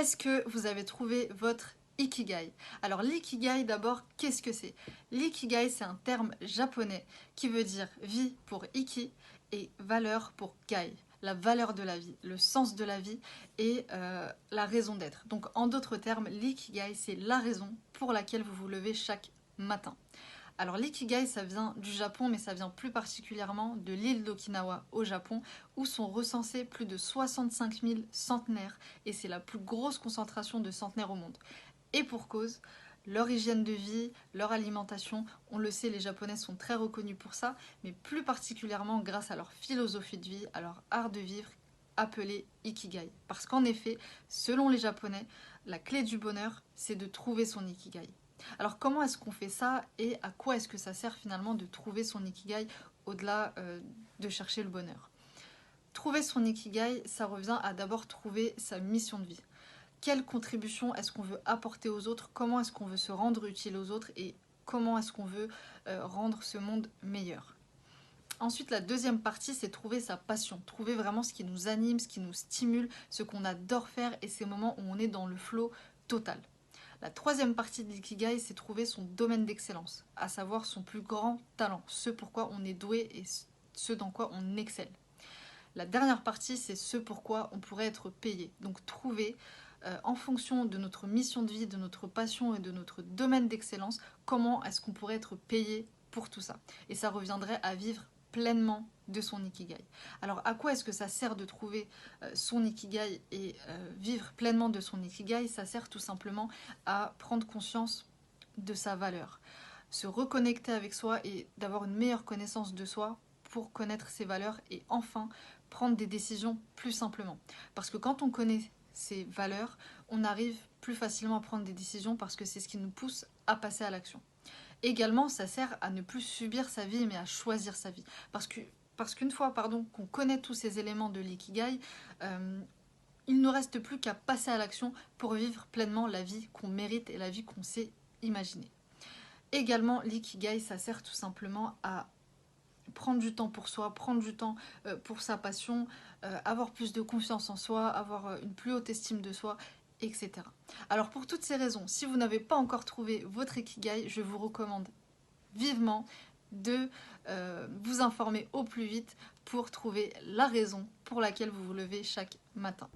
Est-ce que vous avez trouvé votre Ikigai? Alors l'ikigai d'abord, qu'est-ce que c'est? L'ikigai, c'est un terme japonais qui veut dire vie pour iki et valeur pour gai. La valeur de la vie, le sens de la vie et la raison d'être. Donc en d'autres termes, l'ikigai, c'est la raison pour laquelle vous vous levez chaque matin. Alors l'ikigai, ça vient du Japon, mais ça vient plus particulièrement de l'île d'Okinawa au Japon, où sont recensés plus de 65 000 centenaires, et c'est la plus grosse concentration de centenaires au monde. Et pour cause, leur hygiène de vie, leur alimentation, on le sait, les Japonais sont très reconnus pour ça, mais plus particulièrement grâce à leur philosophie de vie, à leur art de vivre, appelé Ikigai. Parce qu'en effet, selon les Japonais, la clé du bonheur, c'est de trouver son Ikigai. Alors comment est-ce qu'on fait ça et à quoi est-ce que ça sert finalement de trouver son Ikigai au-delà de chercher le bonheur? Trouver son Ikigai, ça revient à d'abord trouver sa mission de vie. Quelle contribution est-ce qu'on veut apporter aux autres? Comment est-ce qu'on veut se rendre utile aux autres? Et comment est-ce qu'on veut rendre ce monde meilleur? Ensuite, la deuxième partie, c'est trouver sa passion, trouver vraiment ce qui nous anime, ce qui nous stimule, ce qu'on adore faire et ces moments où on est dans le flow total. La troisième partie de l'ikigai, c'est trouver son domaine d'excellence, à savoir son plus grand talent, ce pourquoi on est doué et ce dans quoi on excelle. La dernière partie, c'est ce pourquoi on pourrait être payé. Donc trouver, en fonction de notre mission de vie, de notre passion et de notre domaine d'excellence, comment est-ce qu'on pourrait être payé pour tout ça. Et ça reviendrait à vivre pleinement de son ikigai. Alors à quoi est-ce que ça sert de trouver son ikigai et vivre pleinement de son ikigai? Ça sert tout simplement à prendre conscience de sa valeur, se reconnecter avec soi et d'avoir une meilleure connaissance de soi pour connaître ses valeurs et enfin prendre des décisions plus simplement. Parce que quand on connaît ses valeurs, on arrive plus facilement à prendre des décisions parce que c'est ce qui nous pousse à passer à l'action. Également, ça sert à ne plus subir sa vie, mais à choisir sa vie. Parce qu'une fois qu'on connaît tous ces éléments de l'ikigai, il ne reste plus qu'à passer à l'action pour vivre pleinement la vie qu'on mérite et la vie qu'on s'est imaginée. Également, l'ikigai, ça sert tout simplement à prendre du temps pour soi, prendre du temps pour sa passion, avoir plus de confiance en soi, avoir une plus haute estime de soi, etc. Alors pour toutes ces raisons, si vous n'avez pas encore trouvé votre Ikigai, je vous recommande vivement de vous informer au plus vite pour trouver la raison pour laquelle vous vous levez chaque matin.